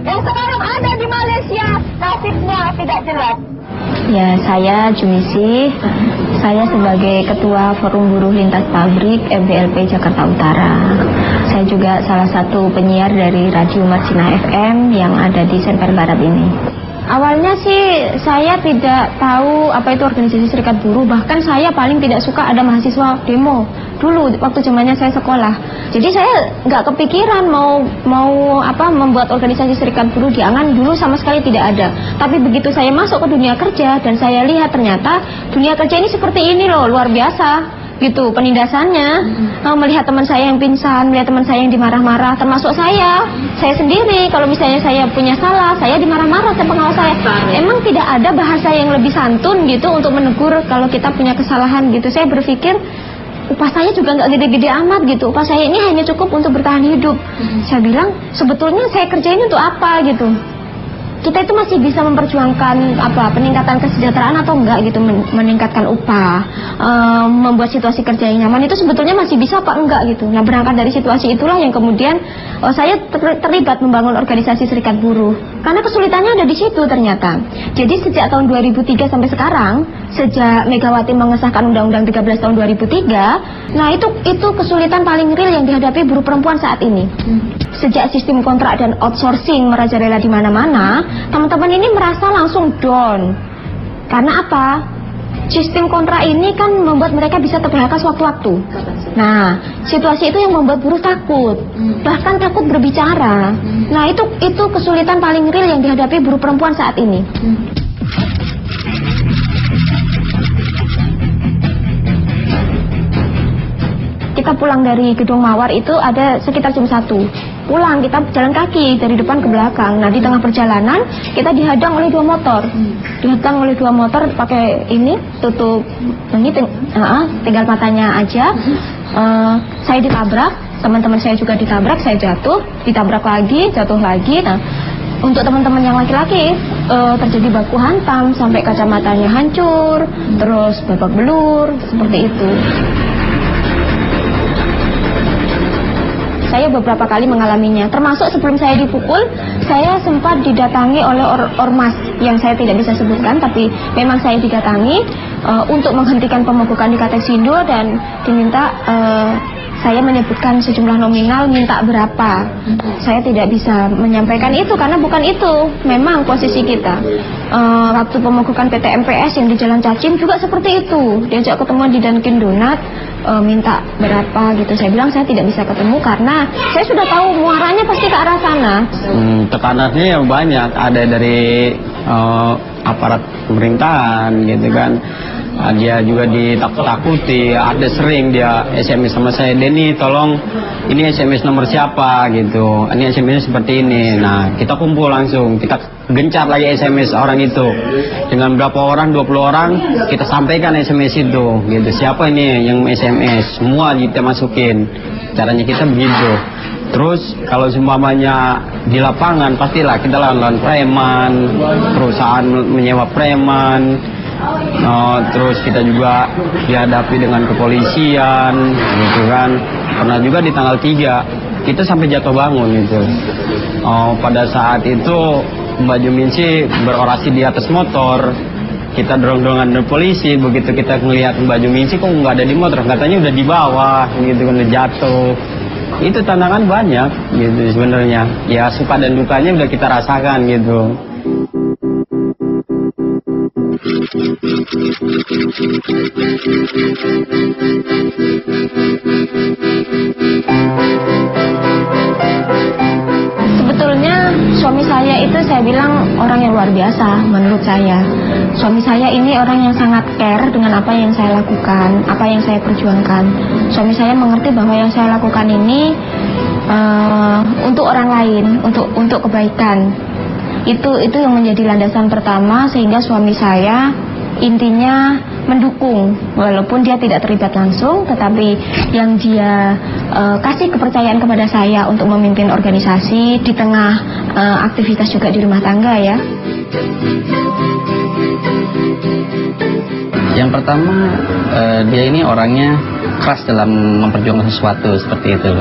yang sekarang ada di Malaysia nasibnya tidak jelas. Ya, saya Jumisi. Saya sebagai Ketua Forum Buruh Lintas Pabrik FBLP Jakarta Utara. Saya juga salah satu penyiar dari Radio Marsina FM yang ada di Semper Barat ini. Awalnya sih saya tidak tahu apa itu organisasi serikat buruh. Bahkan saya paling tidak suka ada mahasiswa demo dulu waktu zamannya saya sekolah. Jadi saya nggak kepikiran mau membuat organisasi serikat buruh di Angan, dulu sama sekali tidak ada. Tapi begitu saya masuk ke dunia kerja dan saya lihat ternyata dunia kerja ini seperti ini loh, luar biasa gitu penindasannya. Melihat teman saya yang pingsan, melihat teman saya yang dimarah-marah, termasuk saya sendiri. Kalau misalnya saya punya salah, saya dimarah-marah sama pengawas saya. Emang tidak ada bahasa yang lebih santun gitu untuk menegur kalau kita punya kesalahan gitu. Saya berpikir upah saya juga nggak gede-gede amat gitu. Upah saya ini hanya cukup untuk bertahan hidup. Saya bilang sebetulnya saya kerja ini untuk apa gitu. Kita itu masih bisa memperjuangkan peningkatan kesejahteraan atau enggak gitu, meningkatkan upah, membuat situasi kerja yang nyaman itu sebetulnya masih bisa apa enggak gitu. Nah, berangkat dari situasi itulah yang kemudian saya terlibat membangun organisasi serikat buruh. Karena kesulitannya ada di situ ternyata. Jadi sejak tahun 2003 sampai sekarang, sejak Megawati mengesahkan Undang-Undang 13 tahun 2003, nah itu kesulitan paling real yang dihadapi buruh perempuan saat ini. Sejak sistem kontrak dan outsourcing merajalela di mana-mana, teman-teman ini merasa langsung down. Karena apa? Sistem kontrak ini kan membuat mereka bisa ter-PHK sewaktu-waktu. Nah, situasi itu yang membuat buruh takut, bahkan takut berbicara. Nah, itu kesulitan paling real yang dihadapi buruh perempuan saat ini. Kita pulang dari Gedung Mawar itu ada sekitar jam 1. Pulang kita jalan kaki dari depan ke belakang. Nah, di tengah perjalanan kita dihadang oleh 2 motor. Dihadang oleh 2 motor pakai ini tutup ini tinggal matanya aja. Saya ditabrak, teman-teman saya juga ditabrak, saya jatuh, ditabrak lagi, jatuh lagi. Nah, untuk teman-teman yang laki-laki terjadi baku hantam sampai kacamatanya hancur, terus babak belur seperti itu. Saya beberapa kali mengalaminya, termasuk sebelum saya dipukul, saya sempat didatangi oleh ormas yang saya tidak bisa sebutkan, tapi memang saya didatangi untuk menghentikan pemogokan di Katesindo dan diminta saya menyebutkan sejumlah nominal, minta berapa. Saya tidak bisa menyampaikan itu karena bukan itu memang posisi kita. Waktu pemogokan PT MPS yang di Jalan Cacing juga seperti itu, diajak ketemuan di Dunkin Donat, minta berapa gitu. Saya bilang saya tidak bisa ketemu karena saya sudah tahu muaranya pasti ke arah sana. Tekanannya yang banyak, ada dari aparat pemerintahan gitu kan. Dia juga ditakut-takuti, ada sering dia SMS sama saya, Denny tolong ini SMS nomor siapa gitu, ini SMS seperti ini. Nah, kita kumpul langsung, kita gencar lagi SMS orang itu dengan berapa orang, 20 orang, kita sampaikan SMS itu gitu, siapa ini yang SMS, semua kita masukin. Caranya kita begitu. Terus kalau seumpamanya di lapangan pastilah kita lawan preman, perusahaan menyewa preman. Terus kita juga dihadapi dengan kepolisian gitu kan. Pernah juga di tanggal 3 kita sampai jatuh bangun gitu. Pada saat itu Mbak Juminsi berorasi di atas motor. Kita dorong-dorongan dengan polisi. Begitu kita melihat Mbak Juminsi kok nggak ada di motor, katanya udah di bawah gitu kan, udah jatuh. Itu tantangan banyak gitu sebenarnya. Ya suka dan dukanya udah kita rasakan gitu. Sebetulnya suami saya itu saya bilang orang yang luar biasa menurut saya. Suami saya ini orang yang sangat care dengan apa yang saya lakukan, apa yang saya perjuangkan. Suami saya mengerti bahwa yang saya lakukan ini untuk orang lain, untuk kebaikan. Itu yang menjadi landasan pertama sehingga suami saya intinya mendukung, walaupun dia tidak terlibat langsung, tetapi yang dia kasih kepercayaan kepada saya untuk memimpin organisasi di tengah aktivitas juga di rumah tangga ya. Yang pertama, dia ini orangnya keras dalam memperjuangkan sesuatu seperti itu.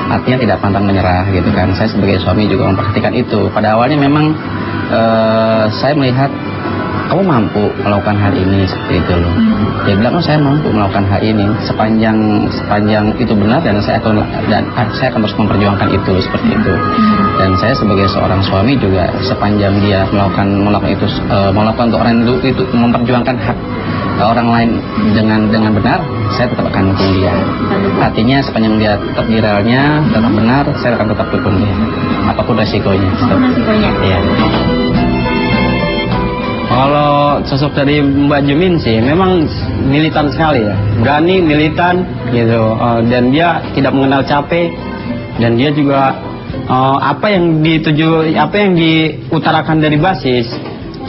Artinya tidak pantang menyerah gitu kan. Saya sebagai suami juga memperhatikan itu. Pada awalnya memang saya melihat kamu mampu melakukan hal ini seperti itu loh. Dia bilang, oh saya mampu melakukan hal ini sepanjang itu benar dan saya akan terus memperjuangkan itu seperti itu. Dan saya sebagai seorang suami juga sepanjang dia melakukan itu melakukan untuk orang itu memperjuangkan hak orang lain dengan benar, saya tetap akan dukung dia. Artinya sepanjang dia tetap di realnya, tetap benar, saya akan tetap dukung dia. Apapun resikonya. Iya. Kalau sosok dari Mbak Jumin sih memang militan sekali ya, berani, militan gitu, dan dia tidak mengenal capek, dan dia juga apa yang diutarakan dari basis,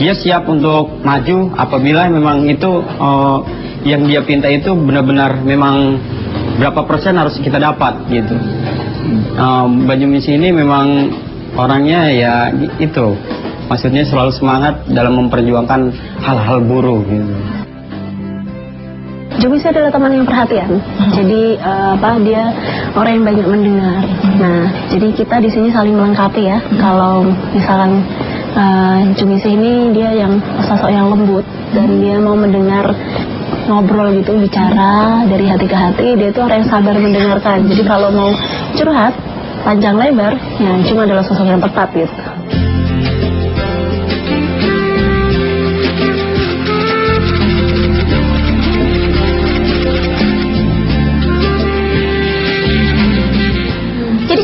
dia siap untuk maju apabila memang itu yang dia pinta itu benar-benar memang berapa persen harus kita dapat gitu. Mbak Jumin ini memang orangnya ya itu. Maksudnya selalu semangat dalam memperjuangkan hal-hal buruh gitu. Jumisi adalah teman yang perhatian. Jadi dia orang yang banyak mendengar. Nah, jadi kita di sini saling melengkapi ya. Kalau misalkan Jumisi ini dia yang sosok yang lembut dan dia mau mendengar ngobrol gitu, bicara dari hati ke hati. Dia itu orang yang sabar mendengarkan. Jadi kalau mau curhat panjang lebar, ya cuma adalah sosok yang tepat gitu.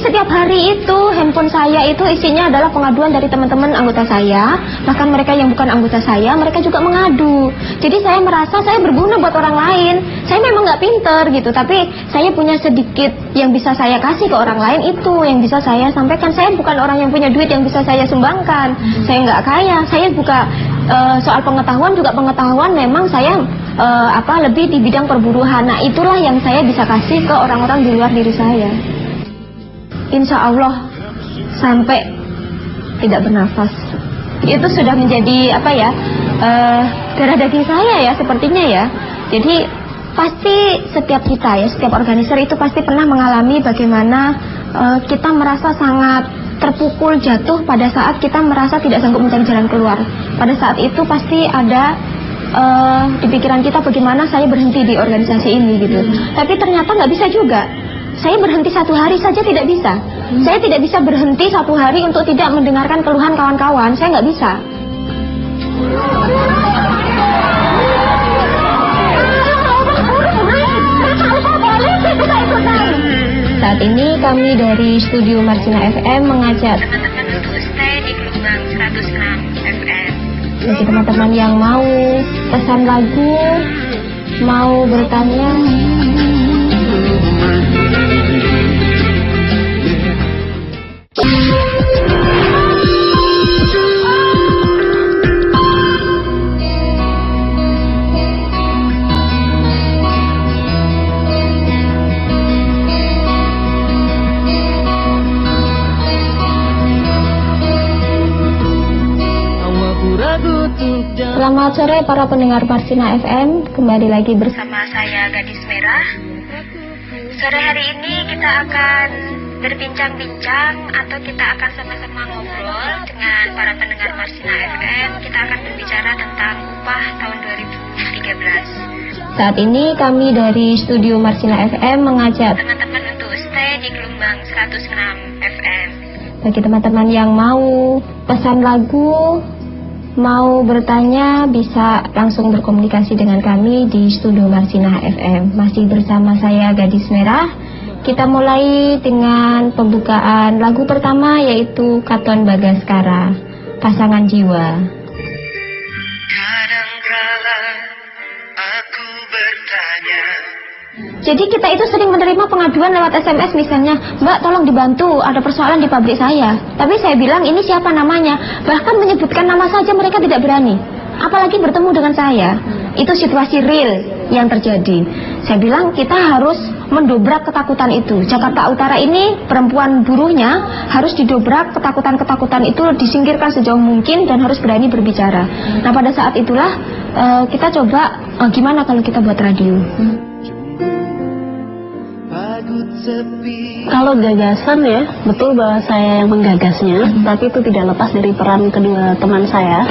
Setiap hari itu handphone saya itu isinya adalah pengaduan dari teman-teman anggota saya. Bahkan mereka yang bukan anggota saya, mereka juga mengadu. Jadi saya merasa saya berguna buat orang lain. Saya memang nggak pinter gitu, tapi saya punya sedikit yang bisa saya kasih ke orang lain, itu yang bisa saya sampaikan. Saya bukan orang yang punya duit yang bisa saya sumbangkan. Saya nggak kaya. Saya buka soal pengetahuan juga pengetahuan memang saya lebih di bidang perburuhan. Nah itulah yang saya bisa kasih ke orang-orang di luar diri saya. Insya Allah sampai tidak bernafas itu sudah menjadi darah daging saya ya sepertinya ya. Jadi pasti setiap kita ya, setiap organizer itu pasti pernah mengalami bagaimana kita merasa sangat terpukul, jatuh pada saat kita merasa tidak sanggup mencari jalan keluar. Pada saat itu pasti ada di pikiran kita bagaimana saya berhenti di organisasi ini gitu. Tapi ternyata nggak bisa juga. Saya berhenti 1 hari saja tidak bisa. Saya tidak bisa berhenti 1 hari untuk tidak mendengarkan keluhan kawan-kawan. Saya nggak bisa. Saat ini kami dari studio Marsina FM mengajak Teman-teman untuk stay di gelombang 106 FM. bagi teman-teman yang mau pesan lagu, mau bertanya. Selamat sore para pendengar Marsina FM, kembali lagi bersama saya Gadis Merah. Sore hari ini kita akan berbincang-bincang atau kita akan sama-sama ngobrol dengan para pendengar Marsina FM. Kita akan berbicara tentang upah tahun 2013. Saat ini kami dari studio Marsina FM mengajak teman-teman untuk stay di gelombang 106 FM. bagi teman-teman yang mau pesan lagu, mau bertanya, bisa langsung berkomunikasi dengan kami di studio Marsina FM. Masih bersama saya Gadis Merah. Kita mulai dengan pembukaan lagu pertama, yaitu Katon Bagaskara, Pasangan Jiwa. Kadang kala aku bertanya. Jadi kita itu sering menerima pengaduan lewat SMS misalnya, Mbak tolong dibantu, ada persoalan di pabrik saya. Tapi saya bilang ini siapa namanya, bahkan menyebutkan nama saja mereka tidak berani. Apalagi bertemu dengan saya. Itu situasi real yang terjadi. Saya bilang kita harus mendobrak ketakutan itu. Jakarta Utara ini perempuan buruhnya harus didobrak ketakutan-ketakutan itu, disingkirkan sejauh mungkin dan harus berani berbicara. Nah pada saat itulah kita coba gimana kalau kita buat radio. Kalau gagasan ya, betul bahwa saya yang menggagasnya, tapi itu tidak lepas dari peran kedua teman saya,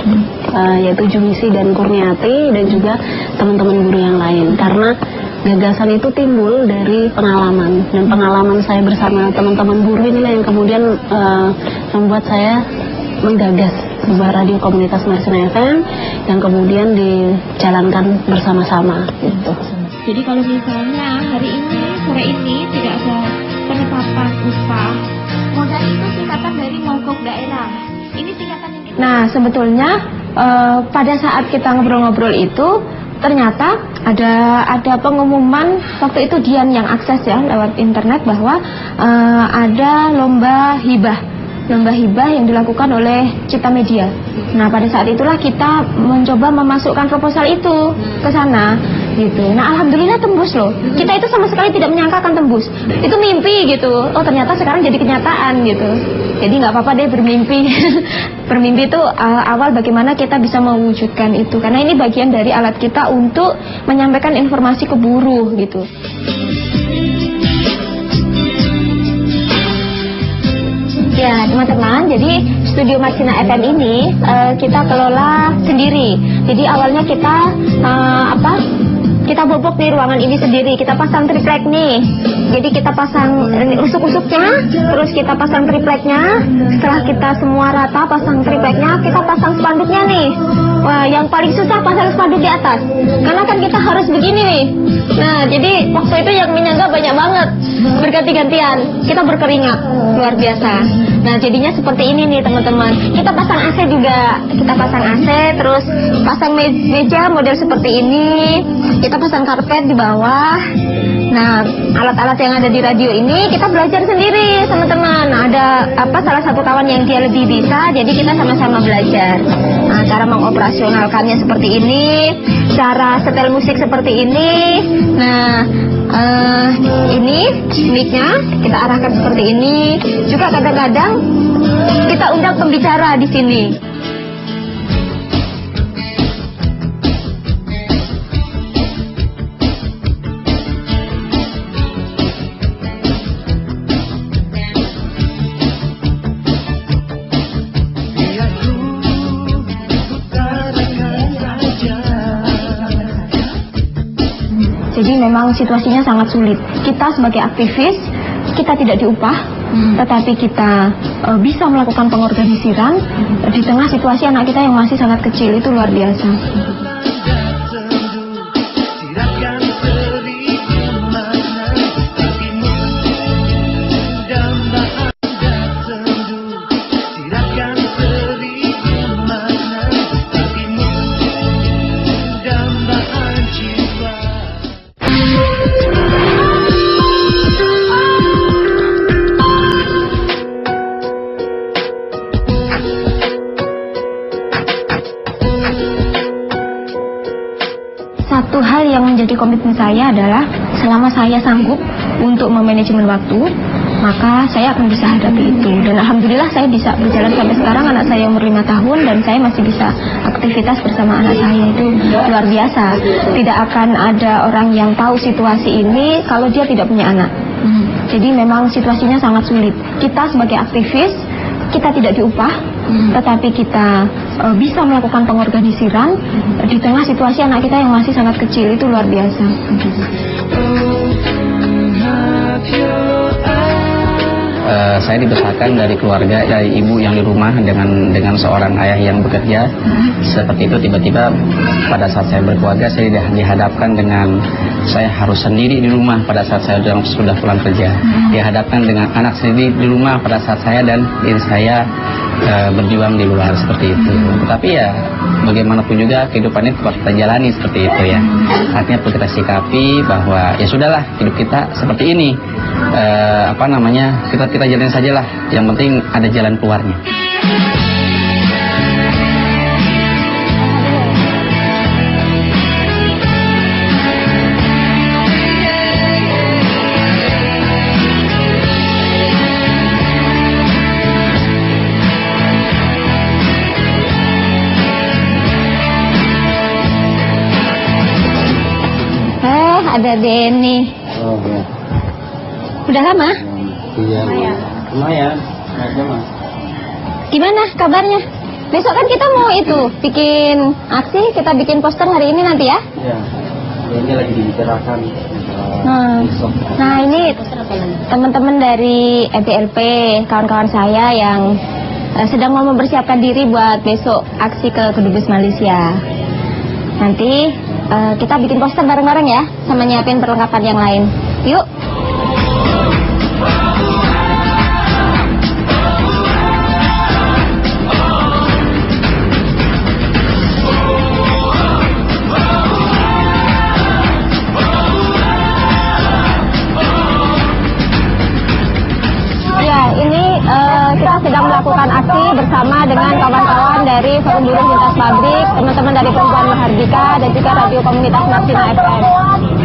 yaitu Jumisi dan Kurniati, dan juga teman-teman guru yang lain. Karena gagasan itu timbul dari pengalaman, dan pengalaman saya bersama teman-teman guru inilah yang kemudian membuat saya menggagas sebuah radio komunitas Marsina FM yang kemudian dijalankan bersama-sama gitu. Jadi kalau misalnya hari ini, sore ini tidak ada penetapan upah, modal itu singkatan dari mogok daerah. Ini singkatan ini. Nah sebetulnya pada saat kita ngobrol-ngobrol itu ternyata ada pengumuman waktu itu Dian yang akses ya lewat internet bahwa ada lomba hibah yang dilakukan oleh Cipta Media. Nah pada saat itulah kita mencoba memasukkan proposal itu ke sana gitu. Nah alhamdulillah tembus loh. Kita itu sama sekali tidak menyangka akan tembus. Itu mimpi gitu. Oh ternyata sekarang jadi kenyataan gitu. Jadi nggak apa-apa deh bermimpi. Bermimpi itu awal bagaimana kita bisa mewujudkan itu. Karena ini bagian dari alat kita untuk menyampaikan informasi ke buruh gitu. Ya teman-teman, jadi studio Marsina FM ini kita kelola sendiri. Jadi awalnya kita kita bobok di ruangan ini sendiri. Kita pasang triplek nih. Jadi kita pasang usuk-usuknya, terus kita pasang tripleknya. Setelah kita semua rata pasang tripleknya, kita pasang spanduknya nih. Wah, yang paling susah pasang spanduk di atas. Karena kan kita harus begini nih. Nah, jadi waktu itu yang menyangga banyak banget. Berganti-gantian. Kita berkeringat luar biasa. Nah, jadinya seperti ini nih teman-teman. Kita pasang AC juga. Kita pasang AC, terus pasang meja model seperti ini. Kita pasang karpet di bawah. Nah, alat-alat yang ada di radio ini kita belajar sendiri, teman-teman. Ada salah satu kawan yang dia lebih bisa, jadi kita sama-sama belajar. Nah, cara mengoperasionalkannya seperti ini, cara setel musik seperti ini. Nah, ini mic-nya kita arahkan seperti ini. Juga kadang-kadang kita undang pembicara di sini. Jadi memang situasinya sangat sulit. Kita sebagai aktivis, kita tidak diupah, tetapi kita bisa melakukan pengorganisiran di tengah situasi anak kita yang masih sangat kecil. Itu luar biasa. Satu hal yang menjadi komitmen saya adalah selama saya sanggup untuk memanajemen waktu, maka saya akan bisa hadapi itu. Dan alhamdulillah saya bisa berjalan sampai sekarang. Anak saya umur 5 tahun dan saya masih bisa aktivitas bersama anak saya. Itu luar biasa. Tidak akan ada orang yang tahu situasi ini kalau dia tidak punya anak. Jadi memang situasinya sangat sulit. Kita sebagai aktivis, kita tidak diupah, tetapi kita bisa melakukan pengorganisiran di tengah situasi anak kita yang masih sangat kecil. Itu luar biasa. Saya dibesarkan dari keluarga, dari ibu yang di rumah dengan seorang ayah yang bekerja. Seperti itu tiba-tiba pada saat saya berkeluarga saya dihadapkan dengan saya harus sendiri di rumah pada saat saya sudah pulang kerja. Dihadapkan dengan anak sendiri di rumah pada saat saya dan diri saya berjuang di luar seperti itu. Tetapi ya bagaimanapun juga kehidupan ini tetap kita jalani seperti itu ya. Artinya perlu kita sikapi bahwa ya sudahlah hidup kita seperti ini. Kita jalanin sajalah. Yang penting ada jalan keluarnya. ada Denny. Oh, ya. Udah lama? Iya. Lumayan. Gimana kabarnya? Besok kan kita mau itu bikin aksi, kita bikin poster hari ini nanti ya? Iya. Ini lagi dibicarakan. Nah ini teman-teman dari EBLP, kawan-kawan saya yang sedang mau mempersiapkan diri buat besok aksi ke Kedubes Malaysia. Nanti kita bikin poster bareng-bareng ya, sama nyiapin perlengkapan yang lain. Yuk. Kita sedang melakukan aksi bersama dengan kawan-kawan dari Forum Buruh Lintas Pabrik, teman-teman dari Perempuan Mahardika, dan juga Radio Komunitas Marsina FM.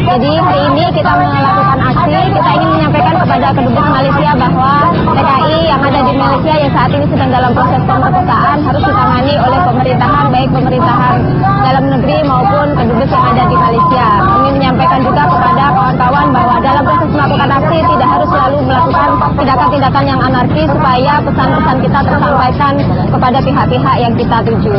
Jadi hari ini kita melakukan aksi, kita ingin menyampaikan kepada Kedubes Malaysia bahwa TKI yang ada di Malaysia yang saat ini sedang dalam proses pemerkosaan harus ditangani oleh pemerintahan, baik pemerintahan dalam negeri maupun Kedubes yang ada di Malaysia. Kami menyampaikan juga kepada kawan-kawan bahwa dalam proses melakukan aksi tidak harus selalu melakukan tindakan-tindakan yang anarkis, supaya pesan-pesan kita tersampaikan kepada pihak-pihak yang kita tuju.